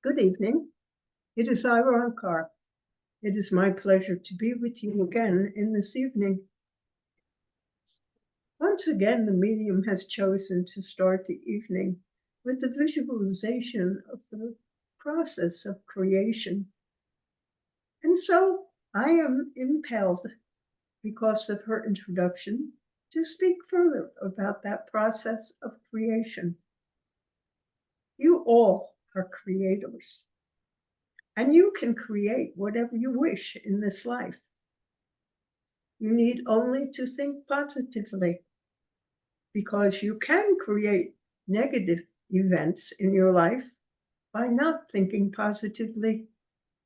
Good evening. It is I, Roncar. It is my pleasure to be with you again in this evening. Once again, the medium has chosen to start the evening with the visualization of the process of creation. And so I am impelled, because of her introduction, to speak further about that process of creation. You all are creators. And you can create whatever you wish in this life. You need only to think positively, because you can create negative events in your life by not thinking positively.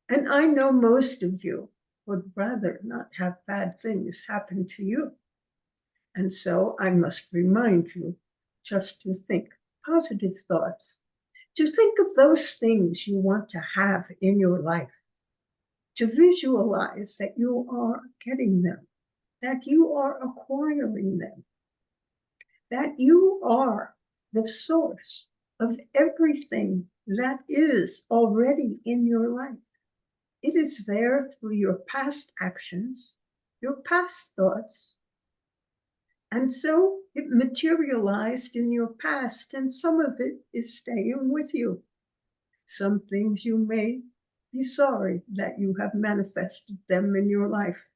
And I know most of you would rather not have bad things happen to you. And so I must remind you just to think positive thoughts, to think of those things you want to have in your life, to visualize that you are getting them, that you are acquiring them, that you are the source of everything that is already in your life. It is there through your past actions, your past thoughts. And so it materialized in your past, and some of it is staying with you. Some things you may be sorry that you have manifested them in your life.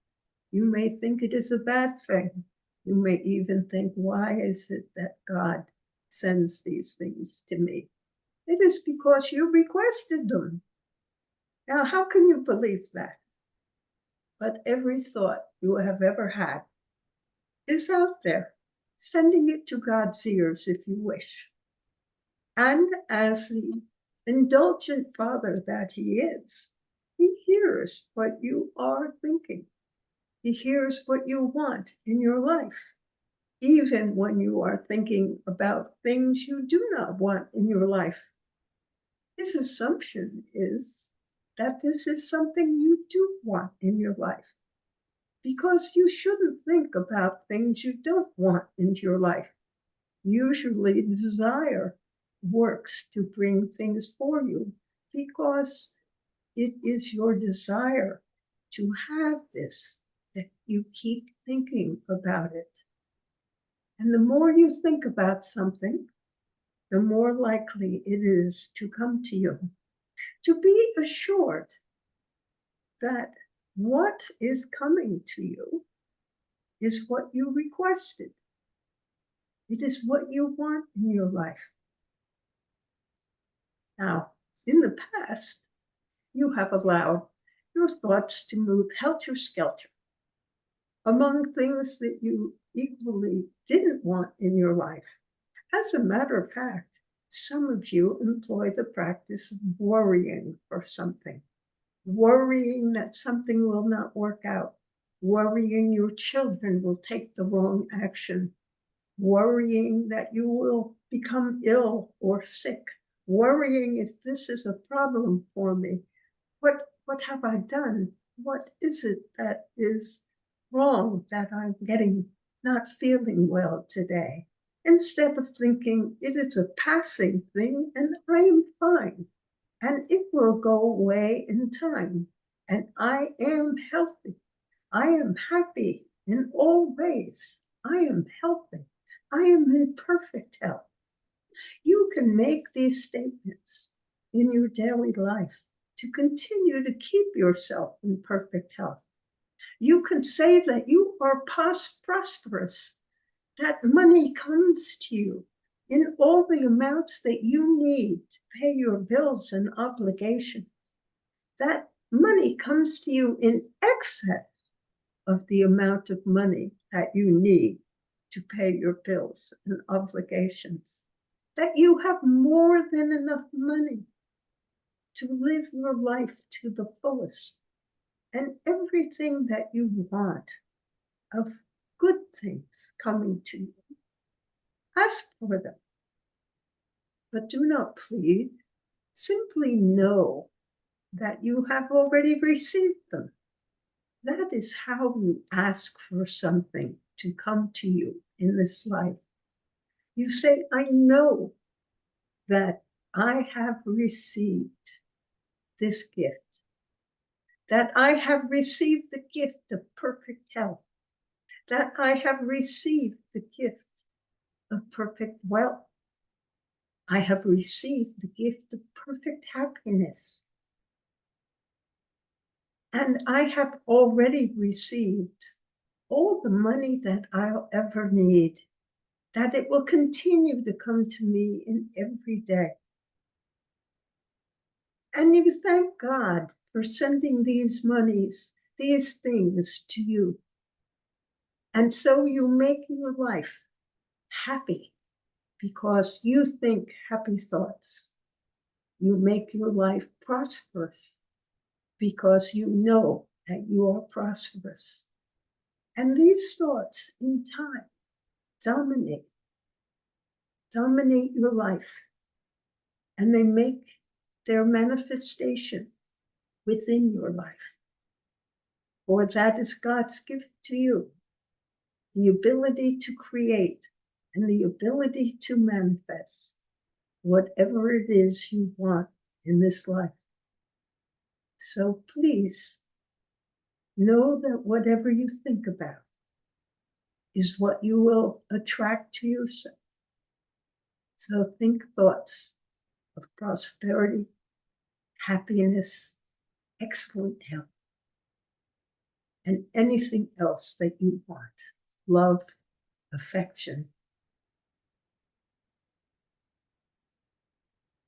You may think it is a bad thing. You may even think, why is it that God sends these things to me? It is because you requested them. Now, how can you believe that? But every thought you have ever had is out there, sending it to God's ears if you wish. And as the indulgent Father that He is, He hears what you are thinking. He hears what you want in your life, even when you are thinking about things you do not want in your life. His assumption is that this is something you do want in your life, because you shouldn't think about things you don't want into your life. Usually, desire works to bring things for you, because it is your desire to have this that you keep thinking about it. And the more you think about something, the more likely it is to come to you. To be assured that what is coming to you is what you requested. It is what you want in your life. Now, in the past, you have allowed your thoughts to move helter-skelter among things that you equally didn't want in your life. As a matter of fact, some of you employ the practice of worrying for something, worrying that something will not work out, worrying your children will take the wrong action, worrying that you will become ill or sick, worrying if this is a problem for me. What have I done? What is it that is wrong that I'm not feeling well today? Instead of thinking it is a passing thing and I am fine and it will go away in time and I am healthy. I am happy in all ways. I am healthy. I am in perfect health. You can make these statements in your daily life to continue to keep yourself in perfect health. You can say that you are prosperous, that money comes to you in all the amounts that you need to pay your bills and obligations. That money comes to you in excess of the amount of money that you need to pay your bills and obligations. That you have more than enough money to live your life to the fullest. And everything that you want of good things coming to you, ask for them. But do not plead. Simply know that you have already received them. That is how you ask for something to come to you in this life. You say, I know that I have received this gift, that I have received the gift of perfect health, that I have received the gift of perfect wealth. I have received the gift of perfect happiness. And I have already received all the money that I'll ever need, that it will continue to come to me in every day. And you thank God for sending these monies, these things to you. And so you make your life happy because you think happy thoughts. You make your life prosperous because you know that you are prosperous. And these thoughts in time dominate your life, and they make their manifestation within your life. For that is God's gift to you, the ability to create and the ability to manifest whatever it is you want in this life. So please know that whatever you think about is what you will attract to yourself. So think thoughts of prosperity, happiness, excellent health, and anything else that you want. Love, affection,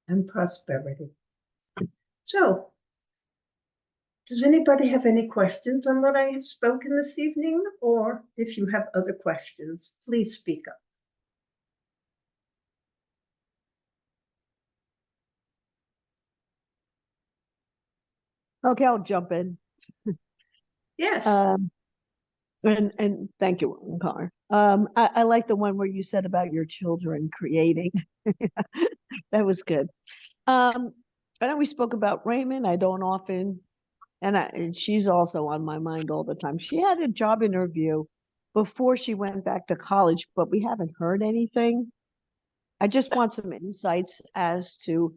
and prosperity. So, does anybody have any questions on what I have spoken this evening? Or if you have other questions, please speak up. Okay, I'll jump in. Yes. And thank you, Roncar. I like the one where you said about your children creating. That was good. I know we spoke about Raymond. I don't often, and she's also on my mind all the time. She had a job interview before she went back to college, but we haven't heard anything. I just want some insights as to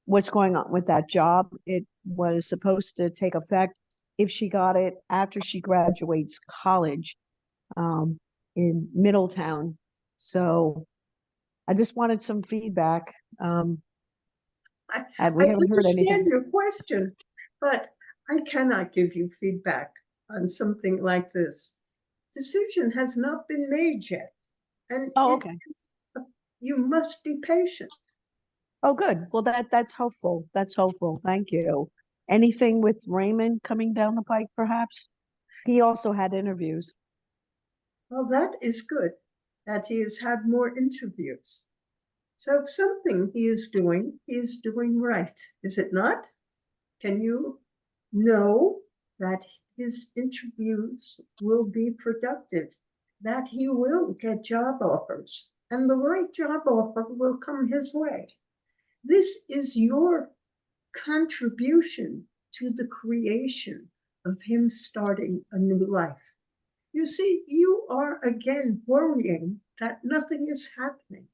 what's going on with that job. It was supposed to take effect if she got it after she graduates college in Middletown. So I just wanted some feedback. I We haven't heard understand anything. your question, but I cannot give you feedback on something like this. Decision has not been made yet, and Okay. You must be patient. Oh, good. Well, that's helpful. That's helpful. Thank you. Anything with Raymond coming down the pike, perhaps? He also had interviews. Well, that is good that he has had more interviews. So something he is doing right, is it not? Can you know that his interviews will be productive, that he will get job offers, and the right job offer will come his way? This is your contribution to the creation of him starting a new life. You see, you are again worrying that nothing is happening.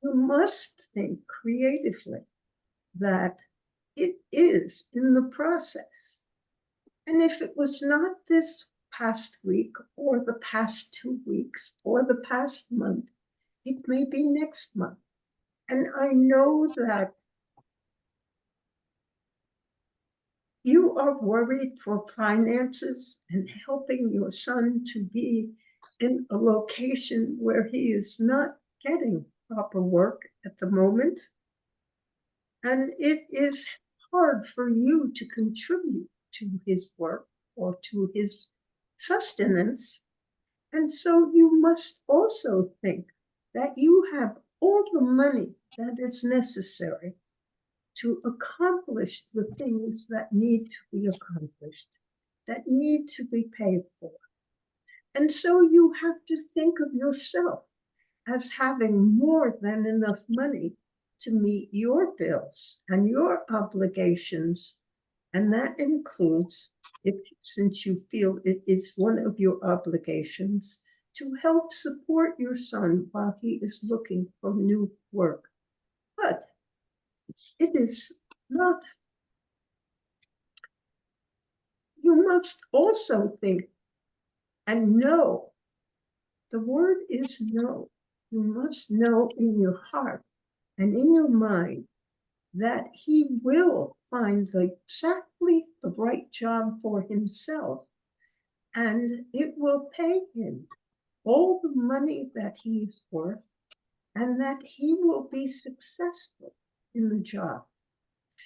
You must think creatively that it is in the process. And if it was not this past week or the past 2 weeks or the past month, it may be next month. And I know that you are worried for finances and helping your son to be in a location where he is not getting proper work at the moment. And it is hard for you to contribute to his work or to his sustenance. And so you must also think that you have all the money that is necessary to accomplish the things that need to be accomplished, that need to be paid for. And so you have to think of yourself as having more than enough money to meet your bills and your obligations. And that includes, since you feel it is one of your obligations, to help support your son while he is looking for new work. But it is not you must also think and know. The word is know. You must know in your heart and in your mind that he will find exactly the right job for himself, and it will pay him all the money that he's worth, and that he will be successful in the job.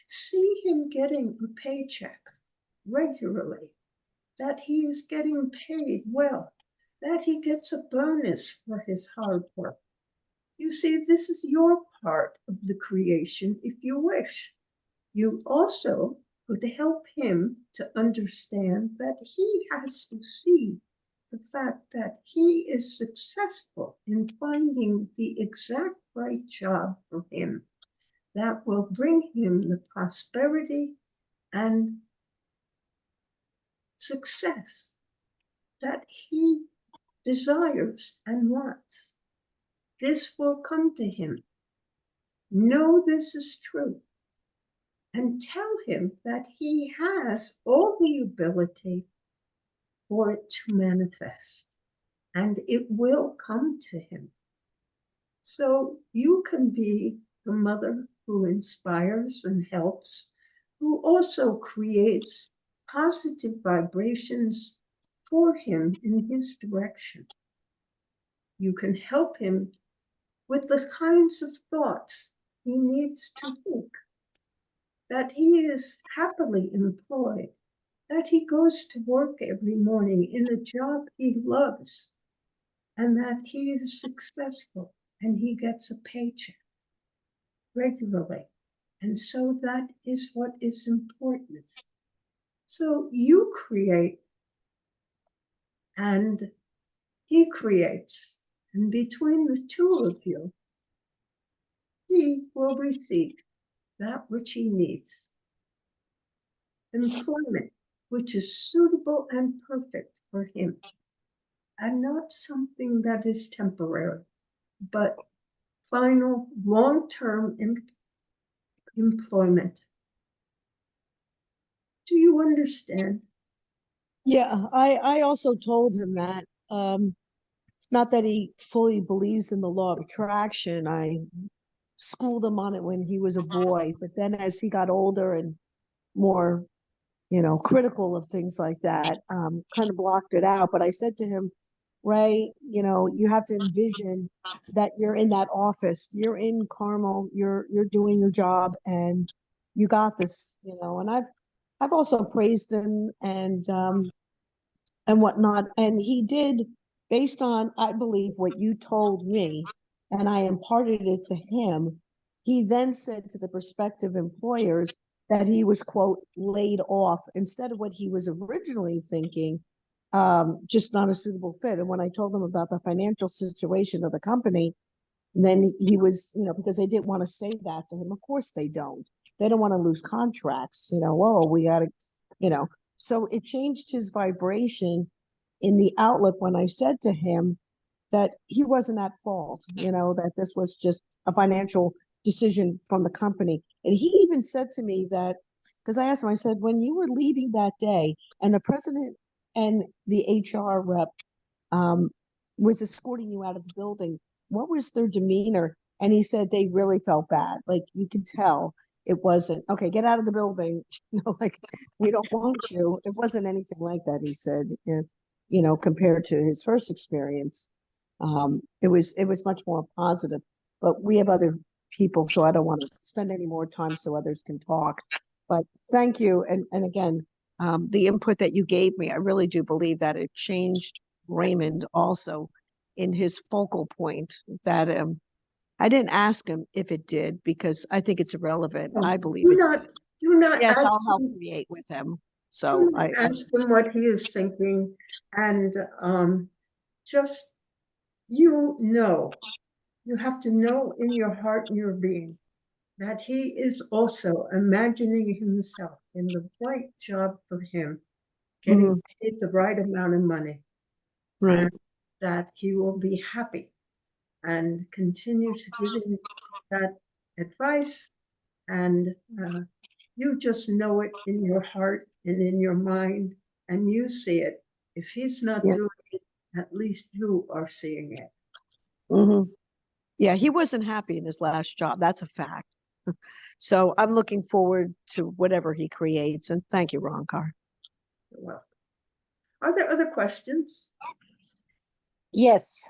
See him getting a paycheck regularly, that he is getting paid well, that he gets a bonus for his hard work. You see, this is your part of the creation if you wish. You also could help him to understand that he has to see the fact that he is successful in finding the exact right job for him that will bring him the prosperity and success that he desires and wants. This will come to him. Know this is true and tell him that he has all the ability for it to manifest, and it will come to him. So you can be the mother who inspires and helps, who also creates positive vibrations for him in his direction. You can help him with the kinds of thoughts he needs to think, that he is happily employed, that he goes to work every morning in a job he loves, and that he is successful and he gets a paycheck regularly. And so that is what is important. So you create and he creates. And between the two of you, he will receive that which he needs. Employment, which is suitable and perfect for him, and not something that is temporary, but final long-term employment. Do you understand? Yeah, I also told him that. Not that he fully believes in the law of attraction. I schooled him on it when he was a boy, but then as he got older and more, critical of things like that, kind of blocked it out. But I said to him, Ray, you have to envision that you're in that office, you're in Carmel, you're doing your job, and you got this, And I've also praised him and whatnot. And he did, based on, I believe, what you told me, and I imparted it to him. He then said to the prospective employers that he was, quote, laid off instead of what he was originally thinking, just not a suitable fit. And when I told him about the financial situation of the company, then he was, because they didn't want to say that to him. Of course they don't. They don't want to lose contracts, whoa, we got to, you know. So it changed his vibration in the outlook when I said to him that he wasn't at fault, that this was just a financial decision from the company. And he even said to me that, because I asked him, I said, when you were leaving that day and the president and the HR rep was escorting you out of the building, what was their demeanor? And he said they really felt bad. Like you could tell it wasn't, okay, get out of the building. Like we don't want you. It wasn't anything like that, he said, compared to his first experience. It was much more positive. But we have other people, so I don't want to spend any more time so others can talk. But thank you. And again, the input that you gave me, I really do believe that it changed Raymond also in his focal point that I didn't ask him if it did because I think it's irrelevant. I believe Do it. not, do not Yes, ask I'll help him, create with him. do So not ask him what he is thinking, and just you have to know in your heart and your being that he is also imagining himself in the right job for him, getting paid the right amount of money, right. and that he will be happy and continue to give him that advice. And you just know it in your heart and in your mind and you see it. If he's not Yeah. doing it, at least you are seeing it. Mm-hmm. Yeah, he wasn't happy in his last job. That's a fact. So I'm looking forward to whatever he creates. And thank you, Roncar. You're welcome. Are there other questions? Yes.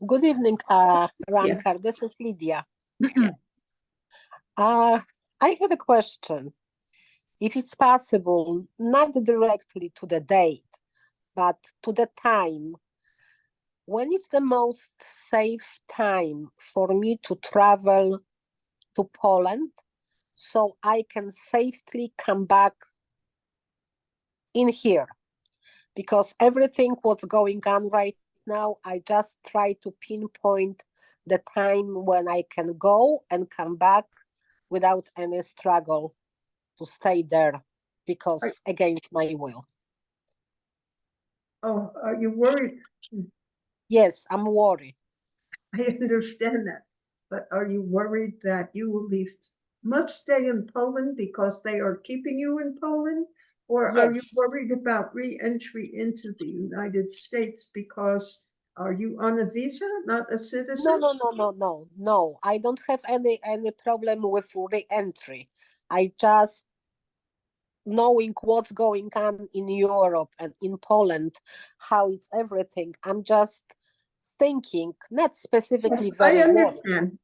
Good evening, Yeah. Roncar. This is Lydia. Yeah. I have a question. If it's possible, not directly to the date, but to the time, when is the most safe time for me to travel to Poland so I can safely come back in here? Because everything what's going on right now, I just try to pinpoint the time when I can go and come back without any struggle to stay there because against my will. Oh, are you worried? Yes, I'm worried. I understand that. But are you worried that you will be must stay in Poland because they are keeping you in Poland? Or are you Yes. worried about re-entry into the United States because are you on a visa, not a citizen? No. I don't have any problem with re-entry. I just knowing what's going on in Europe and in Poland, how it's everything. I'm just thinking, not specifically Yes, I very worried. understand.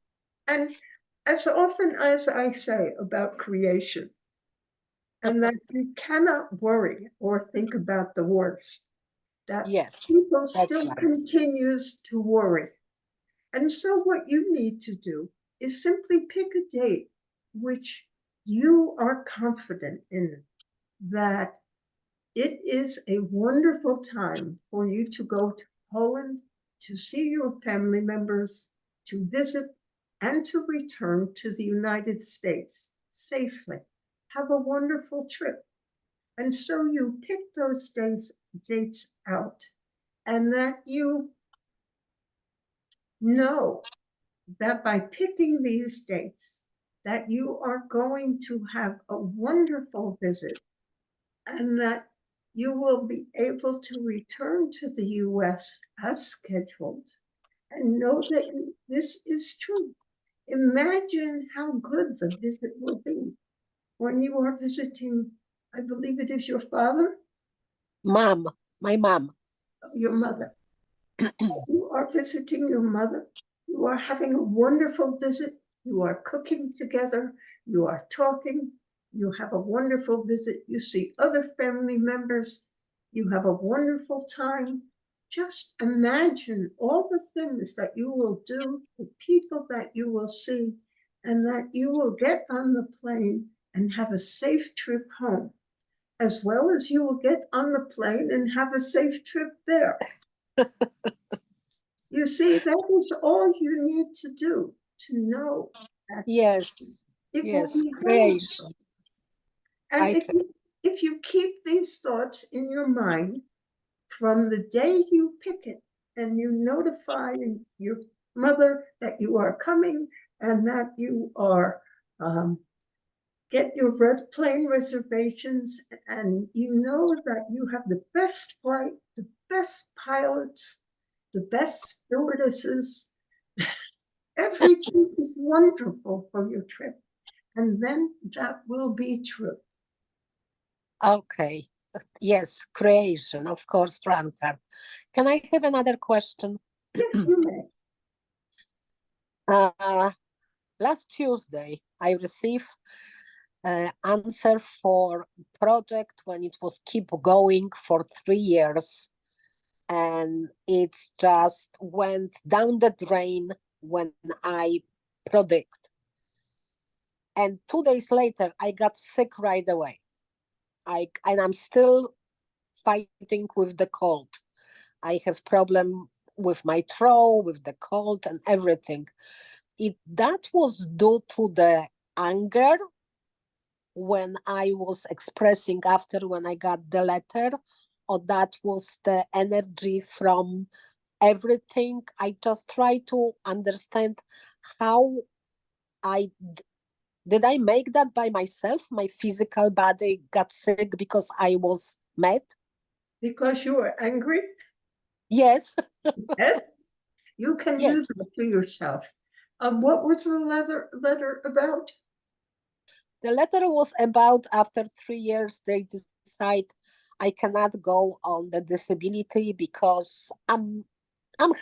And as often as I say about creation, and that you cannot worry or think about the worst, that Yes, people that's still right. continues to worry. And so what you need to do is simply pick a date which you are confident in, that it is a wonderful time for you to go to Poland, to see your family members, to visit, and to return to the United States safely. Have a wonderful trip. And so you pick those dates out, and that you know that by picking these dates, that you are going to have a wonderful visit, and that you will be able to return to the US as scheduled, and know that this is true. Imagine how good the visit will be when you are visiting, I believe it is your father? My mom. Your mother. You are visiting your mother. You are having a wonderful visit. You are cooking together. You are talking. You have a wonderful visit. You see other family members. You have a wonderful time. Just imagine all the things that you will do, the people that you will see, and that you will get on the plane and have a safe trip home, as well as you will get on the plane and have a safe trip there. You see, that is all you need to do to know that Yes, it will yes, be creation. wonderful. And I can. if you keep these thoughts in your mind from the day you pick it and you notify your mother that you are coming and that you are get your plane reservations, and you know that you have the best flight, the best pilots, the best stewardesses. Everything is wonderful for your trip, and then that will be true. Okay. Yes, creation, of course, Roncar. Can I have another question? Yes, you may. Last Tuesday, I received answer for project when it was keep going for 3 years, and it's just went down the drain when I predict. And 2 days later, I got sick right away. And I'm still fighting with the cold. I have problem with my throat, with the cold and everything. That was due to the anger when I was expressing after when I got the letter, or that was the energy from everything. I just try to understand how I Did I make that by myself? My physical body got sick because I was mad? Because you were angry? Yes, Yes. You can do yes. that to yourself. What was the letter about? The letter was about after 3 years, they decide I cannot go on the disability because I'm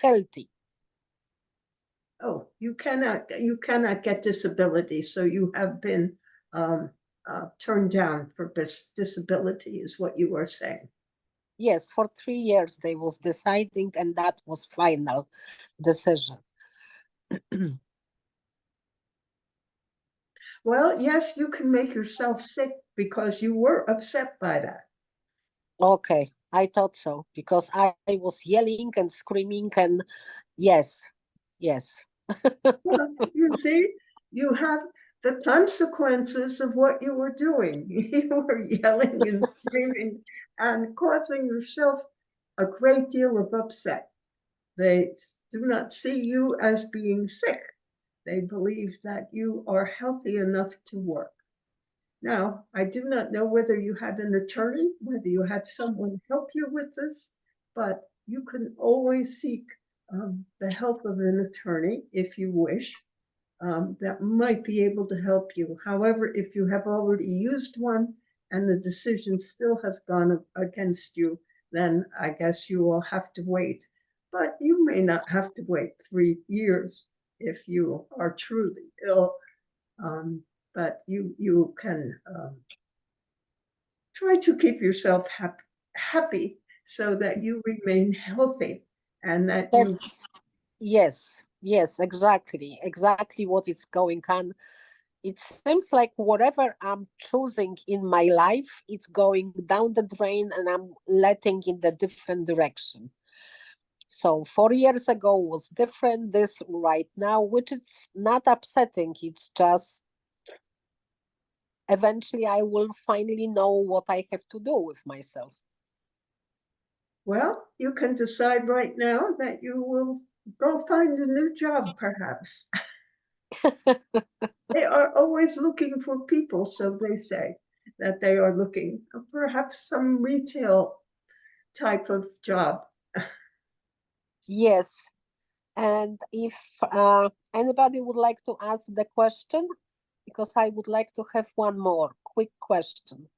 healthy. Oh, you cannot get disability, so you have been turned down for disability, is what you were saying. Yes, for 3 years they was deciding, and that was final decision. Well, yes, you can make yourself sick because you were upset by that. Okay, I thought so because I was yelling and screaming and yes, yes. Well, you see, you have the consequences of what you were doing. You were yelling and screaming and causing yourself a great deal of upset. They do not see you as being sick. They believe that you are healthy enough to work. Now, I do not know whether you had an attorney, whether you had someone help you with this, but you can always seek the help of an attorney if you wish. That might be able to help you. However, if you have already used one and the decision still has gone against you, then I guess you will have to wait. But you may not have to wait 3 years if you are truly ill. But you can try to keep yourself happy so that you remain healthy and that you. That's yes, exactly what is going on. It seems like whatever I'm choosing in my life, it's going down the drain and I'm letting in the different direction. So 4 years ago was different, this right now, which is not upsetting. It's just eventually I will finally know what I have to do with myself. Well, you can decide right now that you will go find a new job, perhaps. They are always looking for people, so they say that they are looking perhaps some retail type of job. Yes. And if anybody would like to ask the question, because I would like to have one more quick question.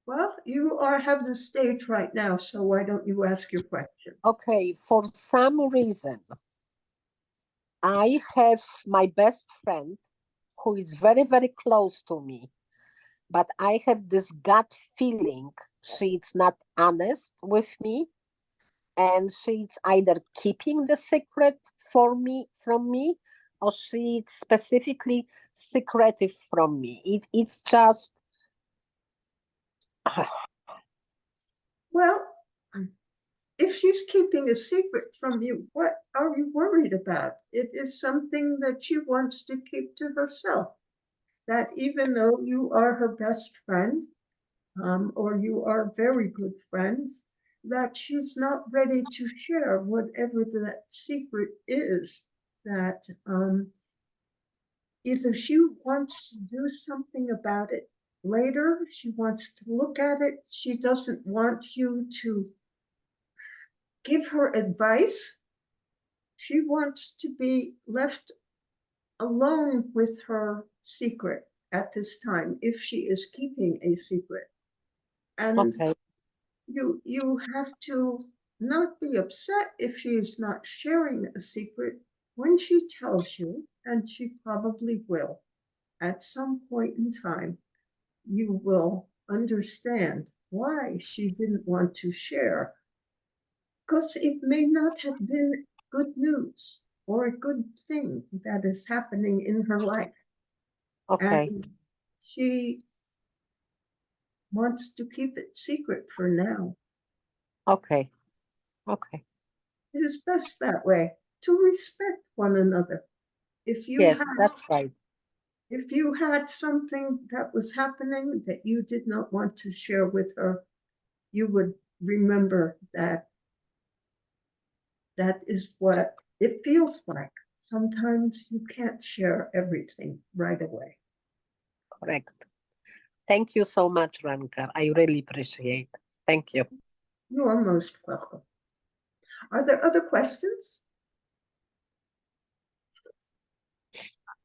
Well, you have the stage right now, so why don't you ask your question? Okay, for some reason, I have my best friend who is very, very close to me, but I have this gut feeling she's not honest with me and she's either keeping the secret from me, or she's specifically secretive from me. It's just Well, if she's keeping a secret from you, what are you worried about? It is something that she wants to keep to herself. That even though you are her best friend, or you are very good friends, that she's not ready to share whatever that secret is. That either she wants to do something about it later, she wants to look at it, she doesn't want you to give her advice. She wants to be left alone with her secret at this time, if she is keeping a secret. And okay. you have to not be upset if she is not sharing a secret when she tells you, and she probably will. At some point in time, you will understand why she didn't want to share, because it may not have been good news or a good thing that is happening in her life. Okay. And she wants to keep it secret for now. Okay. Okay. It is best that way, to respect one another. If you Yes, had that's right. if you had something that was happening that you did not want to share with her, you would remember that that is what it feels like. Sometimes you can't share everything right away. correct. Thank you so much, Roncar. I really appreciate. Thank you. You are most welcome. Are there other questions?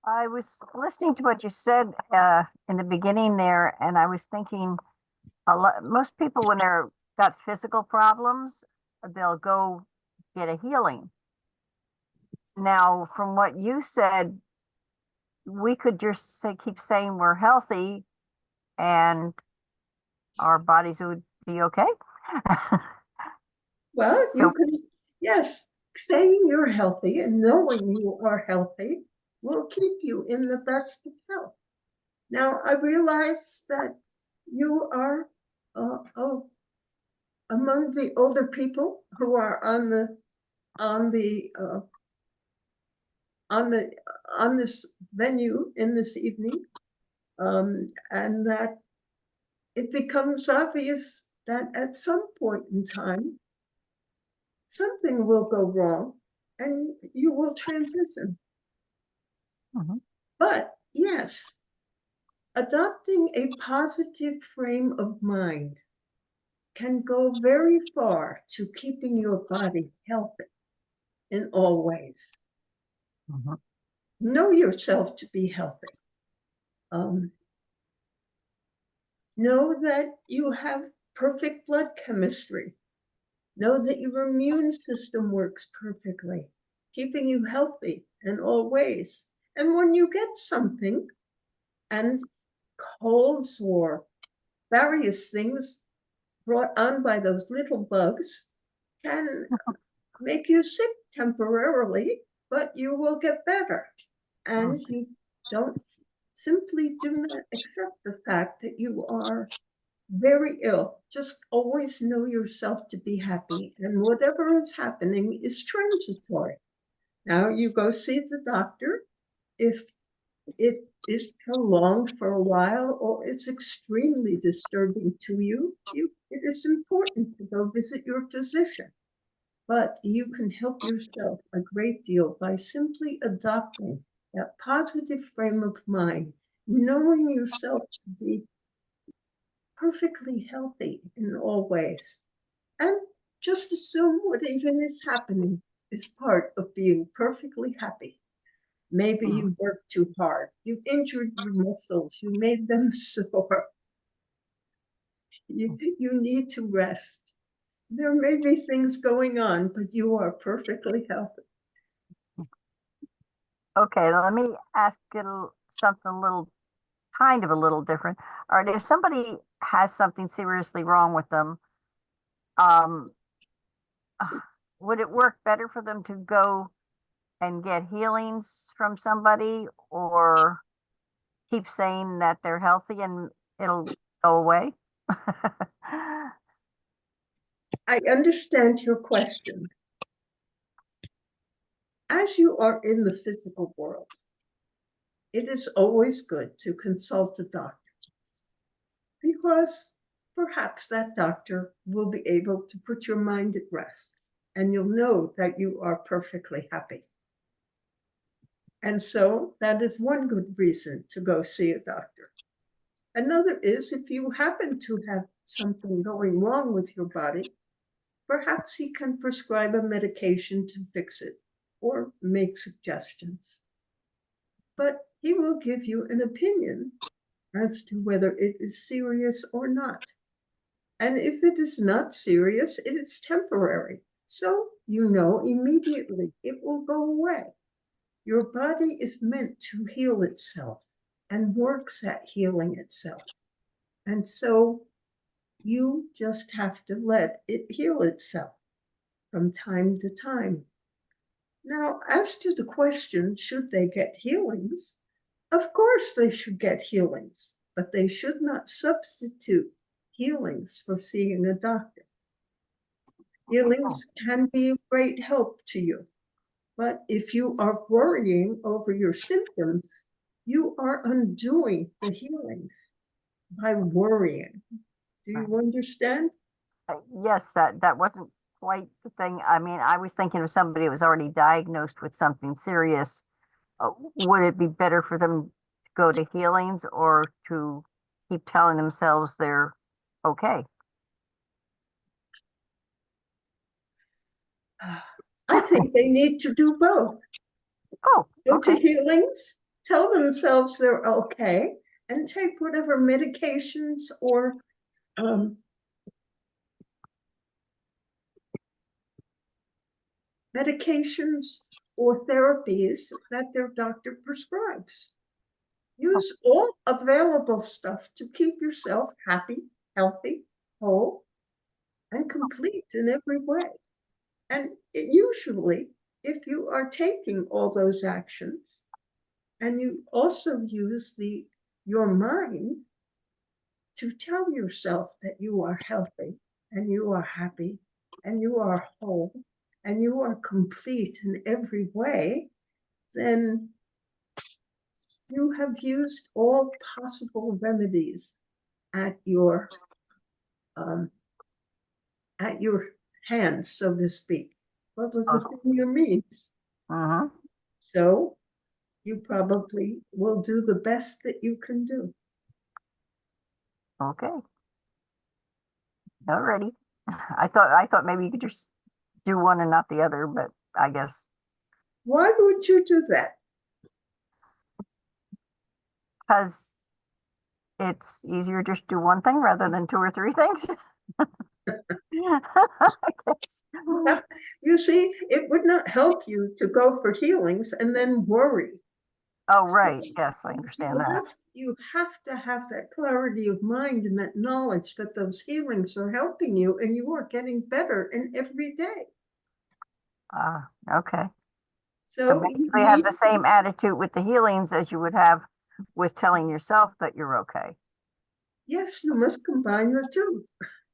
I was listening to what you said in the beginning there, and I was thinking most people when they're got physical problems, they'll go get a healing. Now, from what you said, we could just keep saying we're healthy and our bodies would be okay. Well, So- you can, yes, saying you're healthy and knowing you are healthy will keep you in the best of health. Now, I realize that you are among the older people who are on this venue in this evening, and that it becomes obvious that at some point in time, something will go wrong and you will transition. Mhm. But yes, adopting a positive frame of mind can go very far to keeping your body healthy in all ways. Mhm. Know yourself to be healthy. Know that you have perfect blood chemistry. Know that your immune system works perfectly, keeping you healthy in all ways. And when you get something, and colds or various things brought on by those little bugs can make you sick temporarily, but you will get better. And you don't simply do not accept the fact that you are very ill. Just always know yourself to be happy, and whatever is happening is transitory. Now you go see the doctor if it is prolonged for a while or it's extremely disturbing to you. It is important to go visit your physician. But you can help yourself a great deal by simply adopting that positive frame of mind, knowing yourself to be perfectly healthy in all ways. And just assume what even is happening is part of being perfectly happy. Maybe you worked too hard. You injured your muscles. You made them sore. You need to rest. There may be things going on, but you are perfectly healthy. Okay, let me ask something a little different. All right, if somebody has something seriously wrong with them, um, would it work better for them to go and get healings from somebody or keep saying that they're healthy and it'll go away? I understand your question. As you are in the physical world, it is always good to consult a doctor because perhaps that doctor will be able to put your mind at rest and you'll know that you are perfectly happy. And so that is one good reason to go see a doctor. Another is if you happen to have something going wrong with your body, perhaps he can prescribe a medication to fix it or make suggestions. But he will give you an opinion as to whether it is serious or not. And if it is not serious, it is temporary. So you know immediately it will go away. Your body is meant to heal itself and works at healing itself. And so you just have to let it heal itself from time to time. Now, as to the question, should they get healings? Of course they should get healings, but they should not substitute healings for seeing a doctor. Healings can be of great help to you, but if you are worrying over your symptoms, you are undoing the healings by worrying. Do you understand? Yes, that wasn't quite the thing. I mean, I was thinking of somebody who was already diagnosed with something serious. Would it be better for them to go to healings or to keep telling themselves they're okay? I think they need to do both. Oh, Go to okay. healings, tell themselves they're okay, and take whatever medications or therapies that their doctor prescribes. Use all available stuff to keep yourself happy, healthy, whole, and complete in every way. And usually, if you are taking all those actions, and you also use your mind to tell yourself that you are healthy and you are happy and you are whole and you are complete in every way, then you have used all possible remedies at your um, hands, so to speak, but within your means. Mm-hmm. So you probably will do the best that you can do. Okay. Alrighty. I thought maybe you could just do one and not the other, but I guess Why would you do that? because it's easier just to do one thing rather than two or three things. You see, it would not help you to go for healings and then worry. Oh, right. Yes, I understand that. You have to have that clarity of mind and that knowledge that those healings are helping you and you are getting better in every day. Okay. So So basically have the same attitude with the healings as you would have with telling yourself that you're okay. yes, you must combine the two.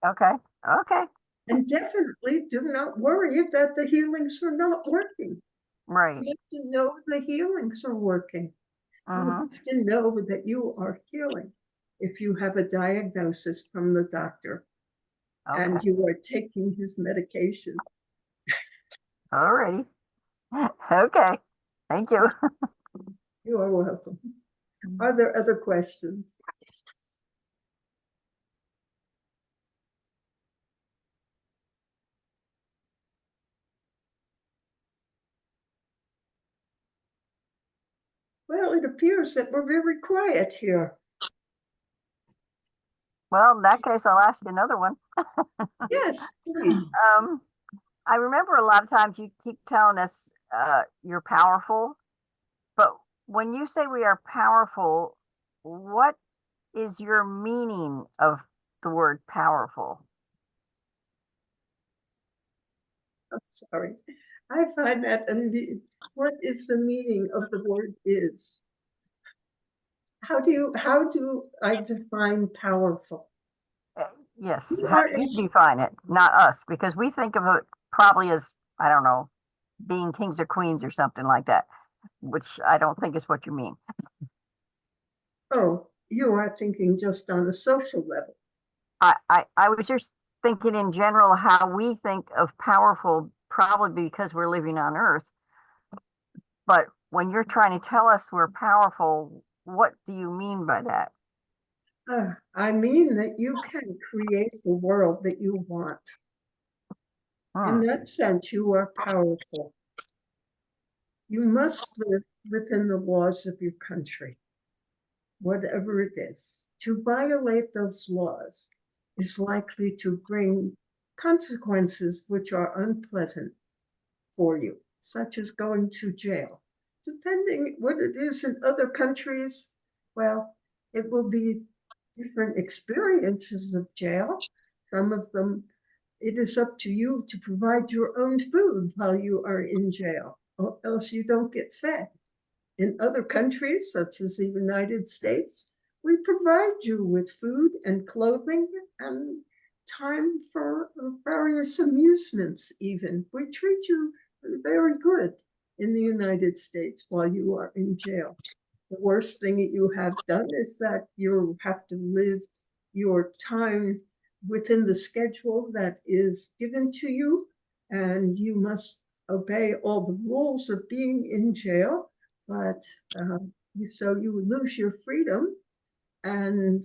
Okay. Okay. And definitely do not worry that the healings are not working. Right. You have to know the healings are working. You have to know that you are healing if you have a diagnosis from the doctor and you are taking his medication. Alrighty. Okay. Thank you. You are welcome. Are there other questions? Well, it appears that we're very quiet here. Well, in that case, I'll ask you another one. Yes, please. I remember a lot of times you keep telling us you're powerful, but when you say we are powerful, what is your meaning of the word powerful? I'm sorry. I find that what is the meaning of the word is? How do I define powerful? Yes, You how are do you define it? Not us, because we think of it probably as, I don't know, being kings or queens or something like that, which I don't think is what you mean. Oh, you are thinking just on a social level. I was just thinking in general how we think of powerful, probably because we're living on Earth. But when you're trying to tell us we're powerful, what do you mean by that? I mean that you can create the world that you want. In that sense, you are powerful. You must live within the laws of your country, whatever it is. To violate those laws is likely to bring consequences which are unpleasant for you, such as going to jail. Depending what it is in other countries, well, it will be different experiences of jail. Some of them, it is up to you to provide your own food while you are in jail, or else you don't get fed. In other countries, such as the United States, we provide you with food and clothing and time for various amusements, even. We treat you very good in the United States while you are in jail. The worst thing that you have done is that you have to live your time within the schedule that is given to you, and you must obey all the rules of being in jail. But so you would lose your freedom. And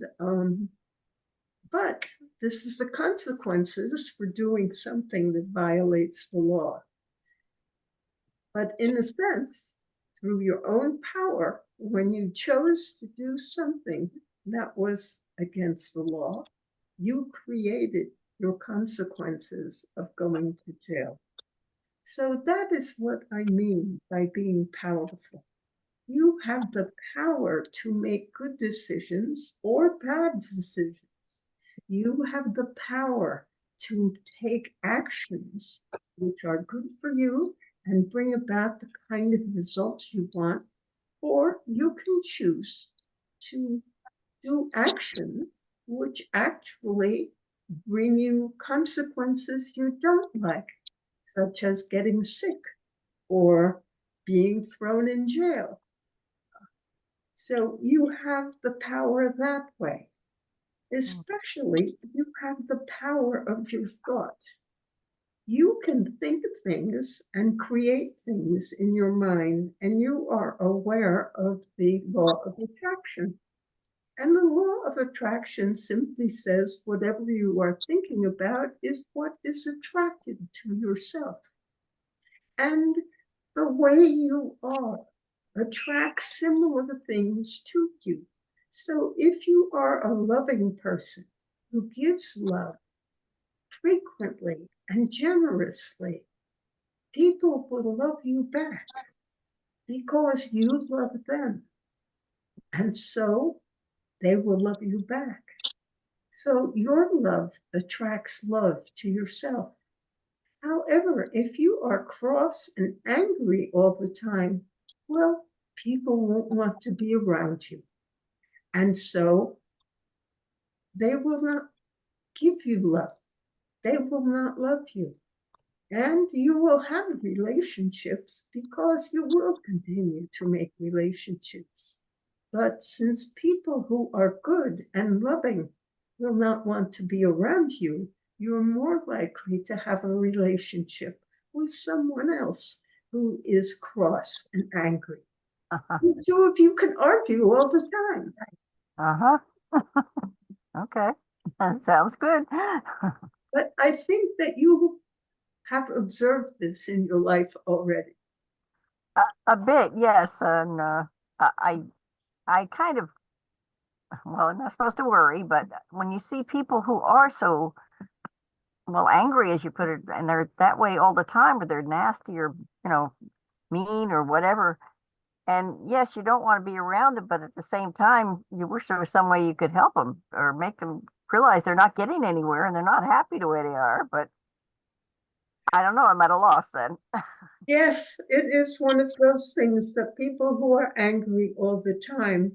but this is the consequences for doing something that violates the law. But in a sense, through your own power, when you chose to do something that was against the law, you created your consequences of going to jail. So that is what I mean by being powerful. You have the power to make good decisions or bad decisions. You have the power to take actions which are good for you and bring about the kind of results you want, or you can choose to do actions which actually bring you consequences you don't like, such as getting sick or being thrown in jail. So you have the power that way. Especially, you have the power of your thoughts. You can think things and create things in your mind, and you are aware of the law of attraction. And the law of attraction simply says whatever you are thinking about is what is attracted to yourself. And the way you are attracts similar things to you. So if you are a loving person who gives love frequently and generously, people will love you back because you love them. And so they will love you back. So your love attracts love to yourself. However, if you are cross and angry all the time, well, people won't want to be around you. And so they will not give you love. They will not love you. And you will have relationships because you will continue to make relationships. But since people who are good and loving will not want to be around you, you're more likely to have a relationship with someone else who is cross and angry. The two of you can argue all the time. Uh-huh. Okay. That sounds good. But I think that you have observed this in your life already. A bit, yes. And I I kind of, well, I'm not supposed to worry, but when you see people who are so, well, angry, as you put it, and they're that way all the time, or they're nasty or, mean or whatever. And yes, you don't want to be around them, but at the same time, you wish there was some way you could help them or make them realize they're not getting anywhere and they're not happy the way they are. But I don't know, I'm at a loss then. Yes, it is one of those things that people who are angry all the time,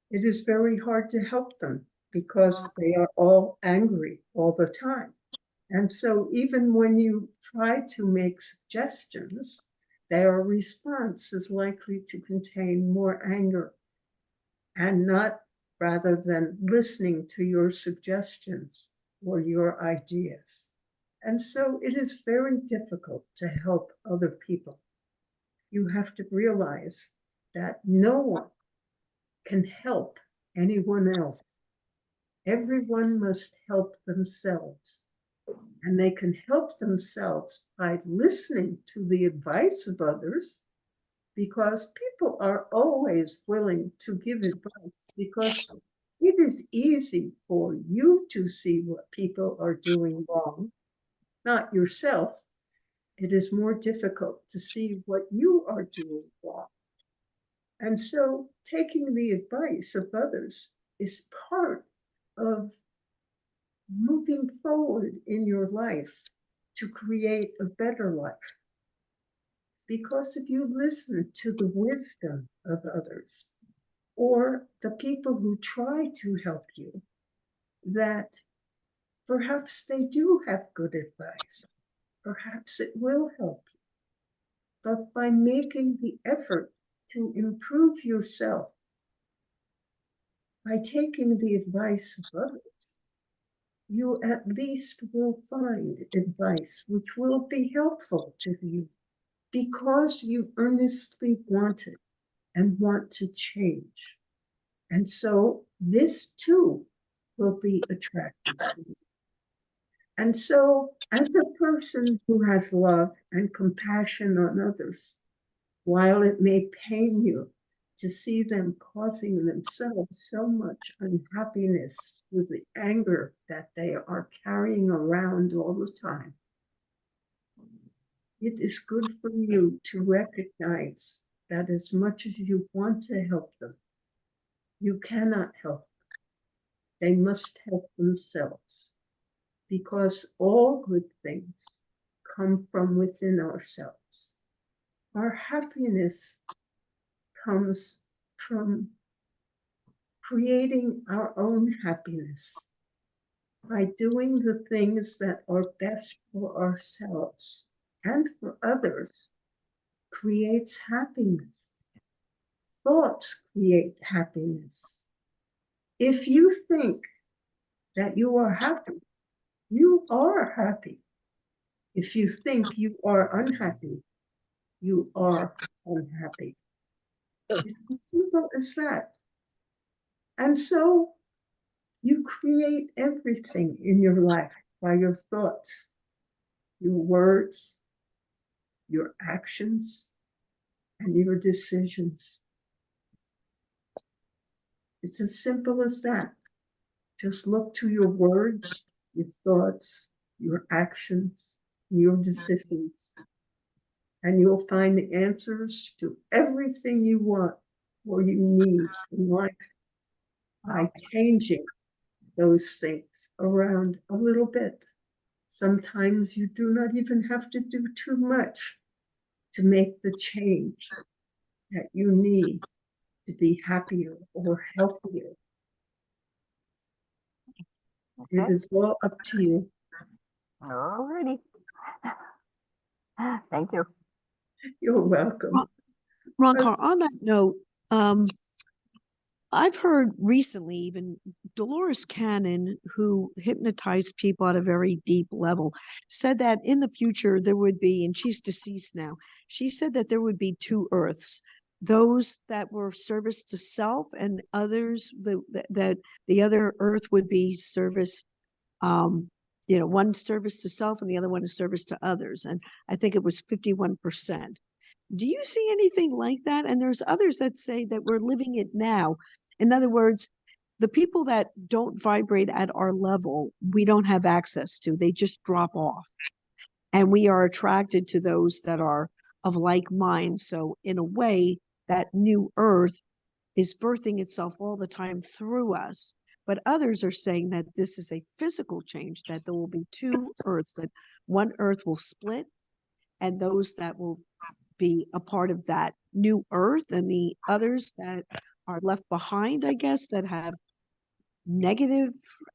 it is very hard to help them because they are all angry all the time. And so even when you try to make suggestions, their response is likely to contain more anger and not rather than listening to your suggestions or your ideas. And so it is very difficult to help other people. You have to realize that no one can help anyone else. Everyone must help themselves. And they can help themselves by listening to the advice of others, because people are always willing to give advice, because it is easy for you to see what people are doing wrong, not yourself. It is more difficult to see what you are doing wrong. And so taking the advice of others is part of moving forward in your life to create a better life. Because if you listen to the wisdom of others or the people who try to help you, that perhaps they do have good advice, perhaps it will help you. But by making the effort to improve yourself, by taking the advice of others, you at least will find advice which will be helpful to you because you earnestly want it. and want to change. And so this too will be attracted to you. And so, as a person who has love and compassion on others, while it may pain you to see them causing themselves so much unhappiness through the anger that they are carrying around all the time, it is good for you to recognize that as much as you want to help them, you cannot help them. They must help themselves, because all good things come from within ourselves. Our happiness comes from creating our own happiness by doing the things that are best for ourselves and for others. Creates happiness. Thoughts create happiness. If you think that you are happy, you are happy. If you think you are unhappy, you are unhappy. It's as simple as that. And so you create everything in your life by your thoughts, your words, your actions, and your decisions. It's as simple as that. Just look to your words, your thoughts, your actions, your decisions, and you'll find the answers to everything you want or you need in life by changing those things around a little bit. Sometimes you do not even have to do too much to make the change that you need to be happier or healthier. It Okay. is all up to you. Alrighty. Thank you. You're welcome. Roncar, on that note, I've heard recently, even Dolores Cannon, who hypnotized people at a very deep level, said that in the future there would be, and she's deceased now, she said that there would be two earths, those that were service to self and others that the other earth would be service, one service to self and the other one is service to others. And I think it was 51%. Do you see anything like that? And there's others that say that we're living it now. In other words, the people that don't vibrate at our level, we don't have access to. They just drop off. And we are attracted to those that are of like mind. So in a way, that new earth is birthing itself all the time through us. But others are saying that this is a physical change, that there will be two earths, that one earth will split and those that will be a part of that new earth, and the others that are left behind, I guess, that have negative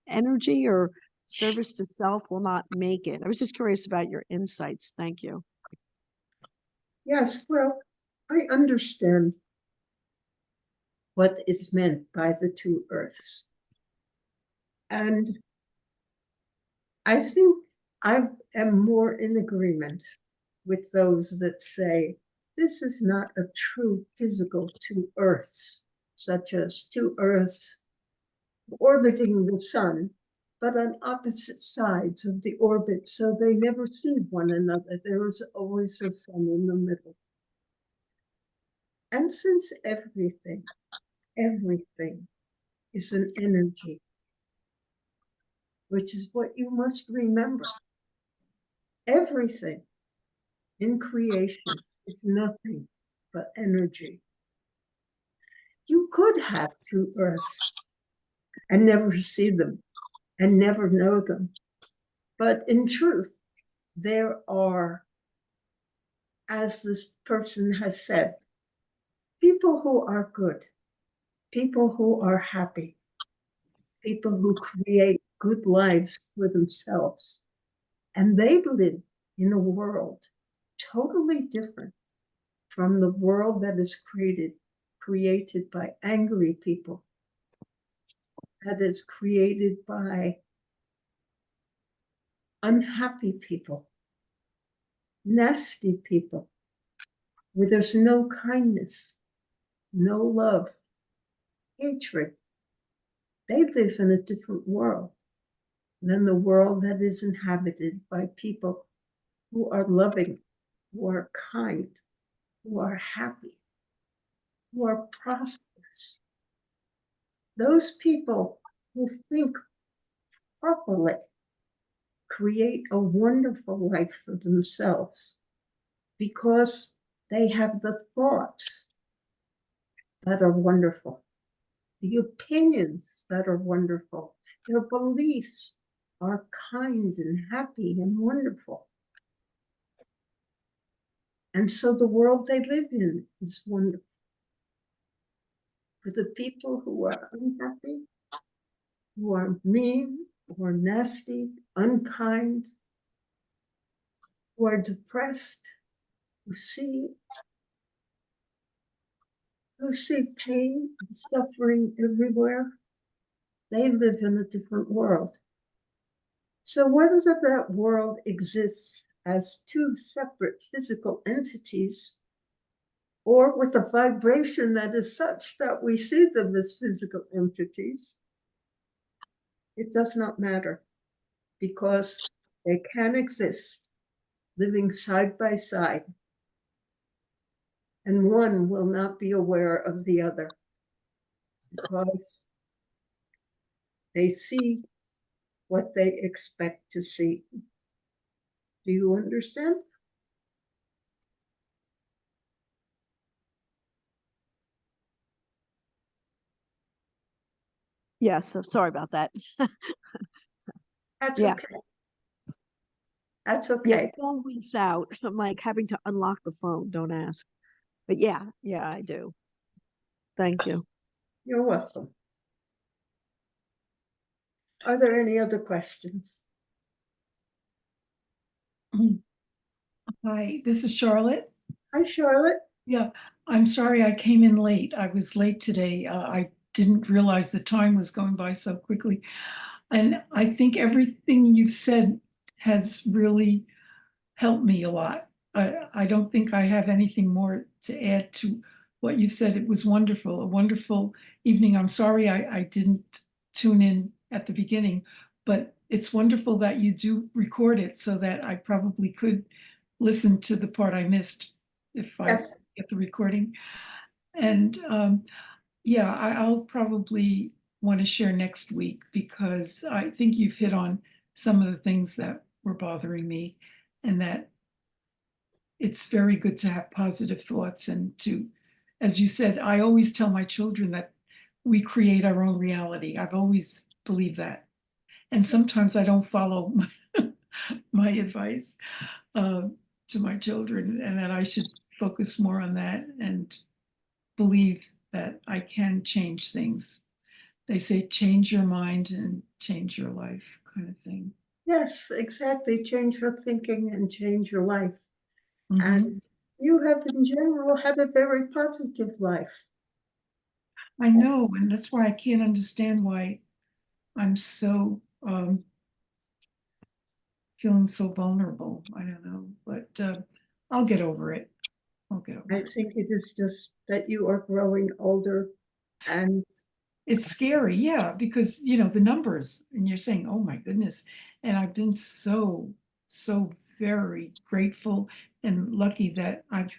energy or service to self will not make it. I was just curious about your insights. Thank you. Yes, well, I understand what is meant by the two earths. And I think I am more in agreement with those that say this is not a true physical two earths, such as two earths orbiting the sun, but on opposite sides of the orbit, so they never see one another. There is always a sun in the middle. And since everything is an energy, which is what you must remember, everything in creation is nothing but energy. You could have two earths and never see them and never know them. But in truth, there are, as this person has said, people who are good, people who are happy, people who create good lives for themselves. And they live in a world totally different from the world that is created by angry people, that is created by unhappy people, nasty people, where there's no kindness, no love, hatred. They live in a different world than the world that is inhabited by people who are loving, who are kind, who are happy, who are prosperous. Those people who think properly create a wonderful life for themselves because they have the thoughts that are wonderful, the opinions that are wonderful, their beliefs are kind and happy and wonderful. And so the world they live in is wonderful. For the people who are unhappy, who are mean, who are nasty, unkind, who are depressed, who see pain and suffering everywhere, they live in a different world. So whether that world exists as two separate physical entities, or with a vibration that is such that we see them as physical entities, it does not matter, because they can exist living side by side, and one will not be aware of the other because they see what they expect to see. Do you understand? Yes, so sorry about that. That's Yeah. okay. That's Yeah, okay. phone rings out. I'm like having to unlock the phone, don't ask. But yeah, I do. Thank you. You're welcome. Are there any other questions? Hi, this is Charlotte. Hi, Charlotte. Yeah, I'm sorry I came in late. I was late today. I didn't realize the time was going by so quickly. And I think everything you've said has really helped me a lot. I don't think I have anything more to add to what you said. It was wonderful, a wonderful evening. I'm sorry I didn't tune in at the beginning, but it's wonderful that you do record it so that I probably could listen to the part I missed if I Yes. get the recording. And yeah, I'll probably want to share next week because I think you've hit on some of the things that were bothering me, and that it's very good to have positive thoughts and to, as you said, I always tell my children that we create our own reality. I've always believed that. And sometimes I don't follow my advice to my children, and that I should focus more on that and believe that I can change things. They say change your mind and change your life, kind of thing. Yes, exactly. Change your thinking and change your life. Mhm. And you have, in general, had a very positive life. I know, and that's why I can't understand why I'm so feeling so vulnerable. I don't know, but I'll get over it. I'll get over I it. think it is just that you are growing older, and It's scary, yeah, because you know the numbers, and you're saying, "Oh my goodness," and I've been so very grateful and lucky that I've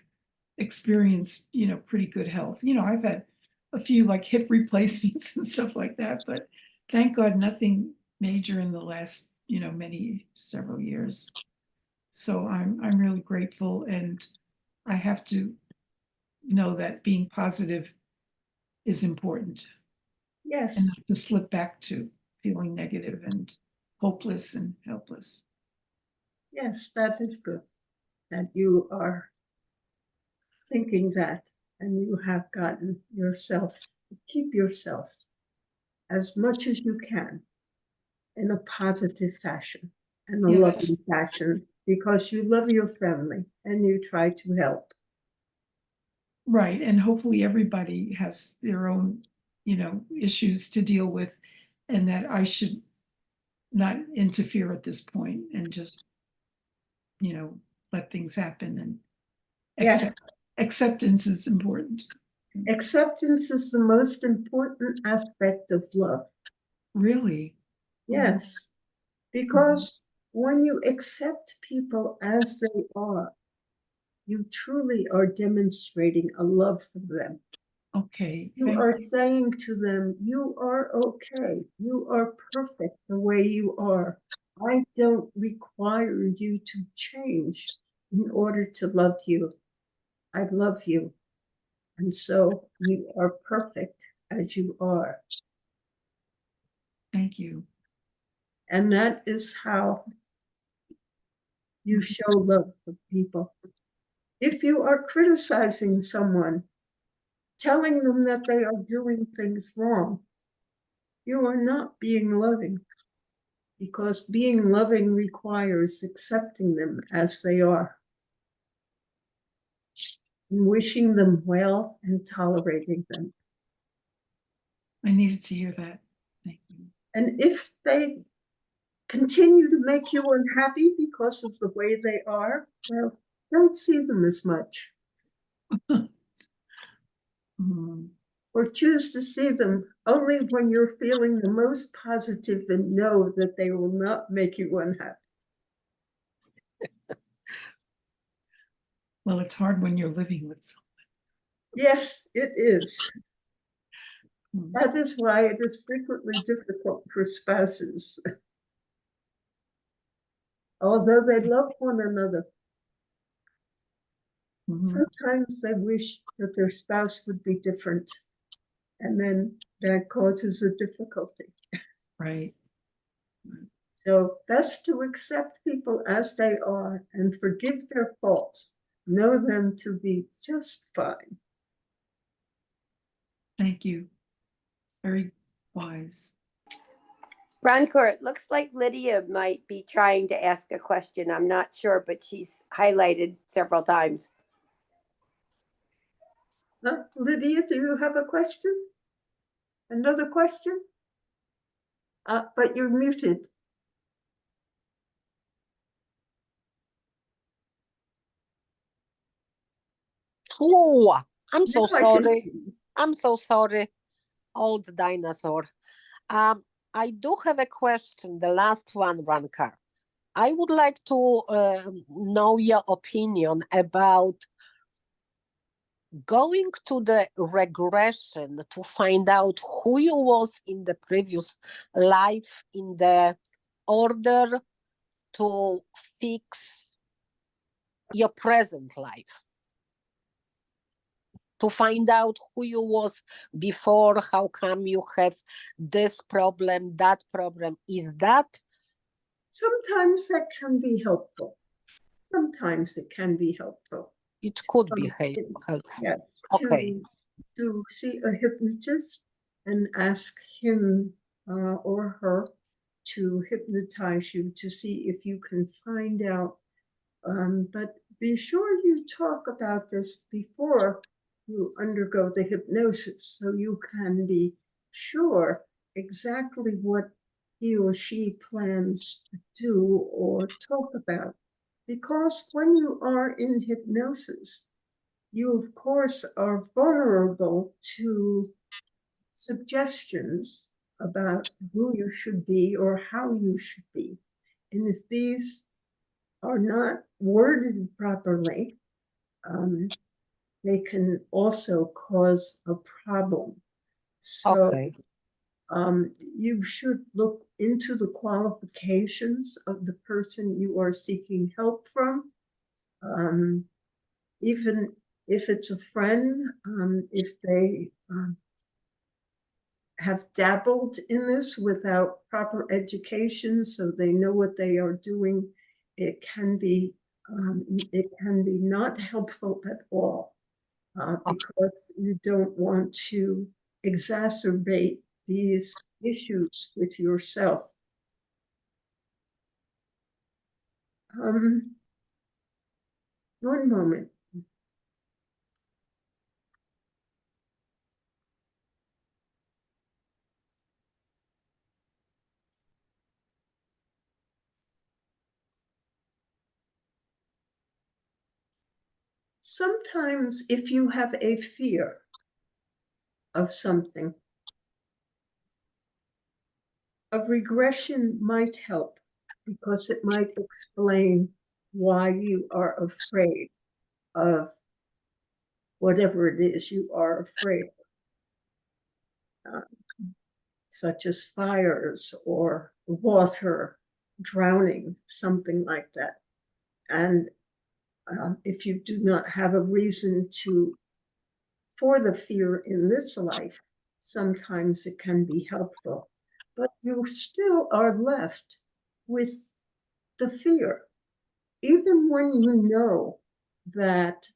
experienced, you know, pretty good health. You know, I've had a few like hip replacements and stuff like that, but thank God nothing major in the last, you know, many several years. So I'm really grateful, and I have to know that being positive is important and yes, not to slip back to feeling negative and hopeless and helpless. yes, that is good that you are thinking that, and you have gotten yourself to keep yourself as much as you can in a positive fashion and a Yeah, that's loving fashion, because you love your family and you try to help. right. And hopefully everybody has their own, you know, issues to deal with, and that I should not interfere at this point and just, you know, let things happen and Yes, acceptance is important. Acceptance is the most important aspect of love. Really? Yes, because when you accept people as they are, you truly are demonstrating a love for them. Okay. You are saying to them, you are okay. You are perfect the way you are. I don't require you to change in order to love you. I love you. And so you are perfect as you are. Thank you. And that is how you show love for people. If you are criticizing someone, telling them that they are doing things wrong, you are not being loving, because being loving requires accepting them as they are, and wishing them well and tolerating them. I needed to hear that. Thank you. And if they continue to make you unhappy because of the way they are, well, don't see them as much. Or choose to see them only when you're feeling the most positive and know that they will not make you unhappy. Well, it's hard when you're living with someone. Yes, it is. Mm. That is why it is frequently difficult for spouses. Although they love one another, sometimes they wish that their spouse would be different. And then that causes a difficulty. Right. So best to accept people as they are and forgive their faults. Know them to be just fine. Thank you. Very wise. Roncar, it looks like Lydia might be trying to ask a question. I'm not sure, but she's highlighted several times. Lydia, do you have a question? Another question? But you're muted. Oh, I'm so Now I can sorry. see you. I'm so sorry, old dinosaur. I do have a question, the last one, Roncar. I would like to know your opinion about going to the regression to find out who you was in the previous life in the order to fix your present life. To find out who you was before, how come you have this problem, that problem. Is that? Sometimes that can be helpful. Sometimes it can be helpful. It could be helpful. Yes. Okay. To see a hypnotist and ask him or her to hypnotize you to see if you can find out. But be sure you talk about this before you undergo the hypnosis so you can be sure exactly what he or she plans to do or talk about. Because when you are in hypnosis, you, of course, are vulnerable to suggestions about who you should be or how you should be. And if these are not worded properly, they can also cause a problem. So Okay. you should look into the qualifications of the person you are seeking help from. Even if it's a friend, if they have dabbled in this without proper education, so they know what they are doing, it can be not helpful at all, because you don't want to exacerbate these issues with yourself. One moment. Sometimes if you have a fear, of something. A regression might help because it might explain why you are afraid of whatever it is you are afraid of, such as fires or water, drowning, something like that. And if you do not have a reason for the fear in this life, sometimes it can be helpful. But you still are left with the fear. Even when you know that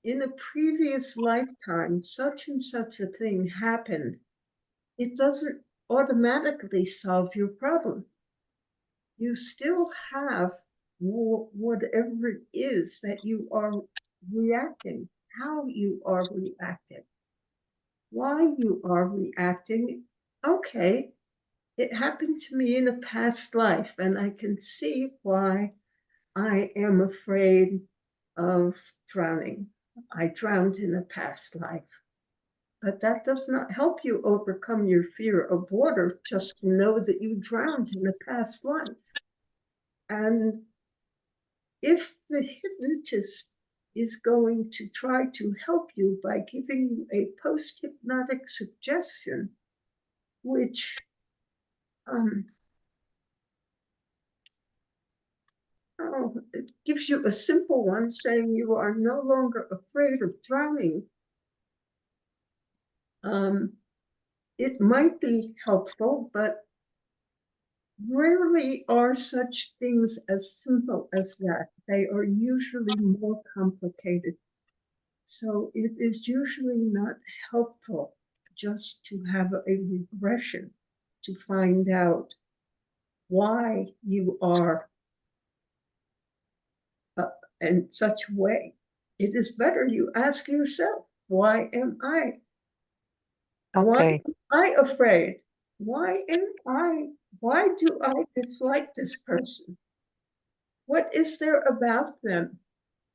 in a previous lifetime, such and such a thing happened, it doesn't automatically solve your problem. You still have whatever it is that you are reacting, how you are reacting, why you are reacting. Okay, it happened to me in a past life, and I can see why I am afraid of drowning. I drowned in a past life. But that does not help you overcome your fear of water, just to know that you drowned in a past life. And if the hypnotist is going to try to help you by giving you a post-hypnotic suggestion, which it gives you a simple one saying you are no longer afraid of drowning, it might be helpful, but rarely are such things as simple as that. They are usually more complicated. So it is usually not helpful just to have a regression to find out why you are in such a way. It is better you ask yourself, why am I? Okay. Why am I afraid? Why do I dislike this person? What is there about them?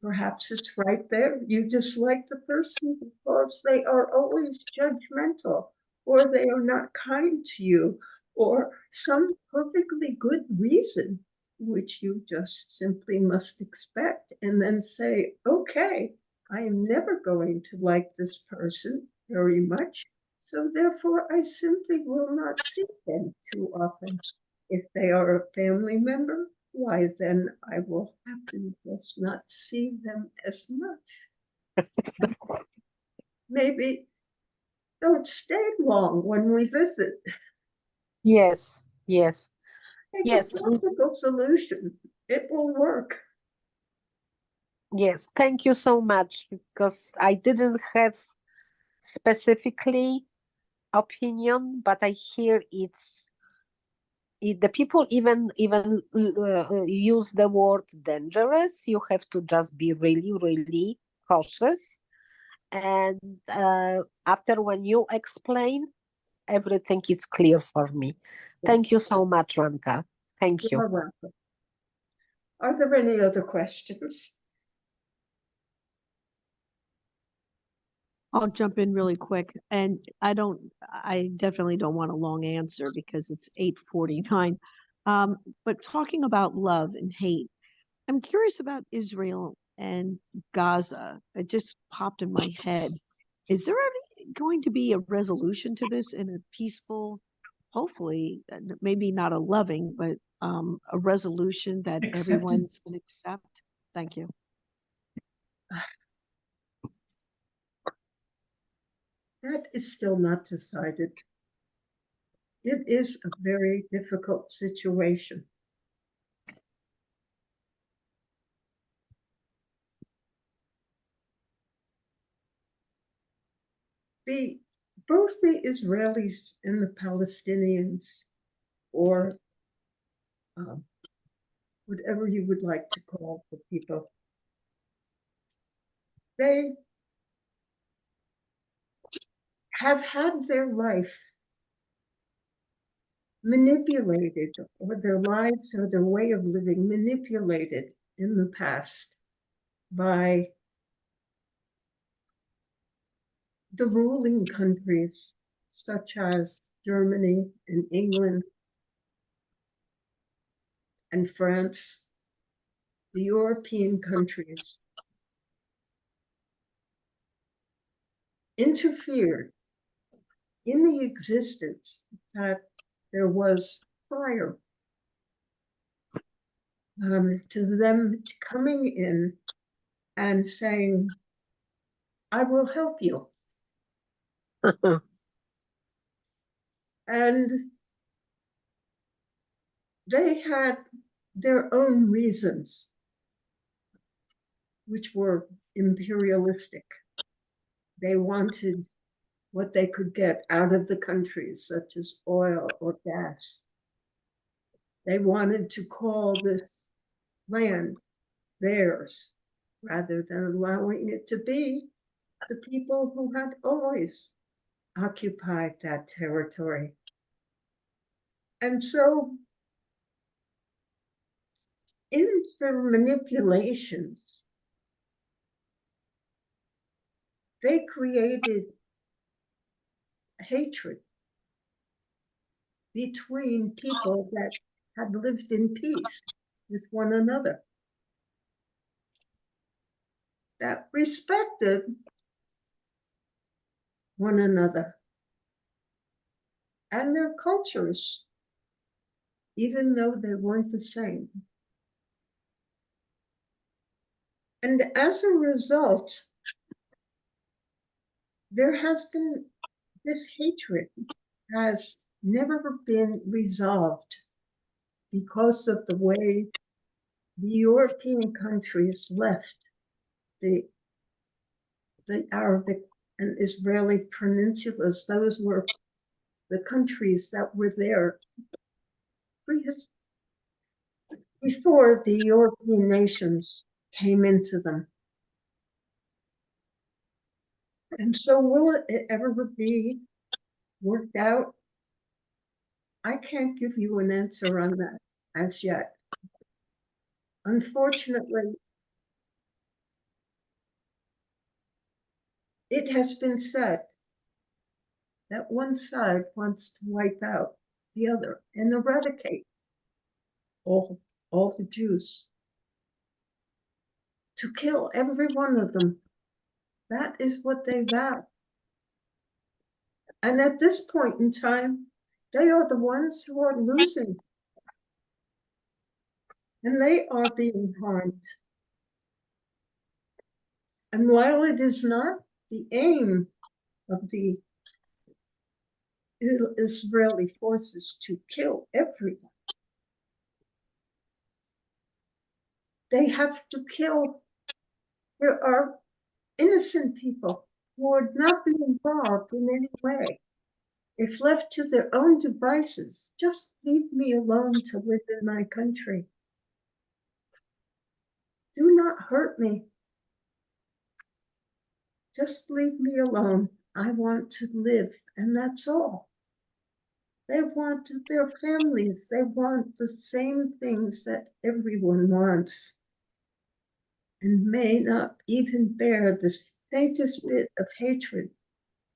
Perhaps it's right there. You dislike the person because they are always judgmental, or they are not kind to you, or some perfectly good reason, which you just simply must expect, and then say, okay, I am never going to like this person very much, so therefore I simply will not see them too often. If they are a family member, why then I will have to just not see them as much. Maybe don't stay long when we visit. Yes, yes, Take yes, a practical solution. It will work. yes. Thank you so much, because I didn't have specifically opinion, but I hear the people even use the word dangerous. You have to just be really, really cautious. And after when you explain, everything is clear for me. Thank Yes. you so much, Roncar. Thank You you. are welcome. Are there any other questions? I'll jump in really quick, and I definitely don't want a long answer because it's 8:49. But talking about love and hate, I'm curious about Israel and Gaza. It just popped in my head. Is there going to be a resolution to this in a peaceful, hopefully, maybe not a loving, but a resolution that everyone Acceptance. can accept? Thank you. That is still not decided. It is a very difficult situation. Both the Israelis and the Palestinians, or whatever you would like to call the people, they have had their life manipulated, or their lives or their way of living manipulated in the past by the ruling countries, such as Germany and England and France, the European countries, interfered in the existence that there was prior to them coming in and saying, I will help you. And they had their own reasons, which were imperialistic. They wanted what they could get out of the countries, such as oil or gas. They wanted to call this land theirs, rather than allowing it to be the people who had always occupied that territory. And so, in their manipulations, they created hatred between people that had lived in peace with one another, that respected one another and their cultures, even though they weren't the same. And as a result, there has been this hatred has never been resolved because of the way the European countries left the Arabic and Israeli peninsulas. Those were the countries that were there before the European nations came into them. And so will it ever be worked out? I can't give you an answer on that as yet. Unfortunately, it has been said that one side wants to wipe out the other and eradicate all the Jews, to kill every one of them. That is what they vow. And at this point in time, they are the ones who are losing. And they are being harmed. And while it is not the aim of the Israeli forces to kill everyone, they have to kill. There are innocent people who would not be involved in any way. If left to their own devices, just leave me alone to live in my country. Do not hurt me. Just leave me alone. I want to live, and that's all. They want their families. They want the same things that everyone wants, and may not even bear the faintest bit of hatred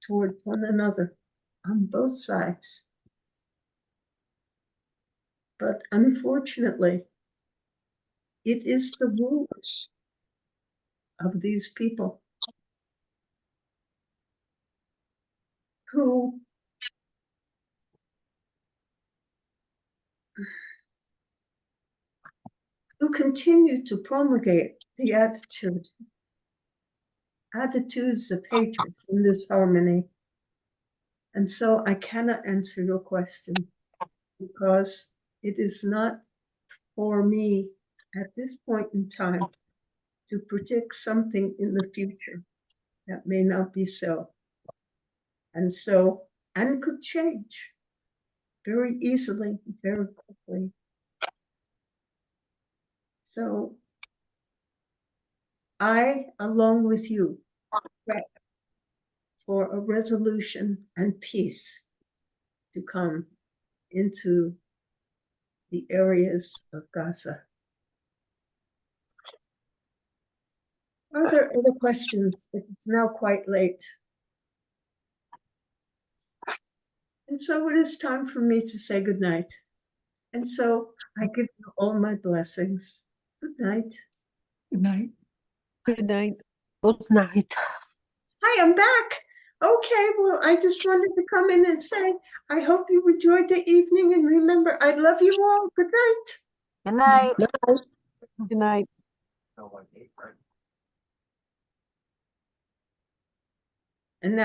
toward one another on both sides. But unfortunately, it is the rulers of these people who continue to promulgate the attitudes of hatred and disharmony. And so I cannot answer your question because it is not for me at this point in time to predict something in the future that may not be so. And could change very easily, very quickly. So I, along with you, pray for a resolution and peace to come into the areas of Gaza. Are there other questions? It's now quite late. And so it is time for me to say goodnight. And so I give you all my blessings. Good night. Good night. Good night. Good night. Hi, I'm back. Okay, well, I just wanted to come in and say, I hope you enjoyed the evening, and remember, I love you all. Good night. Good night. Night. Good night.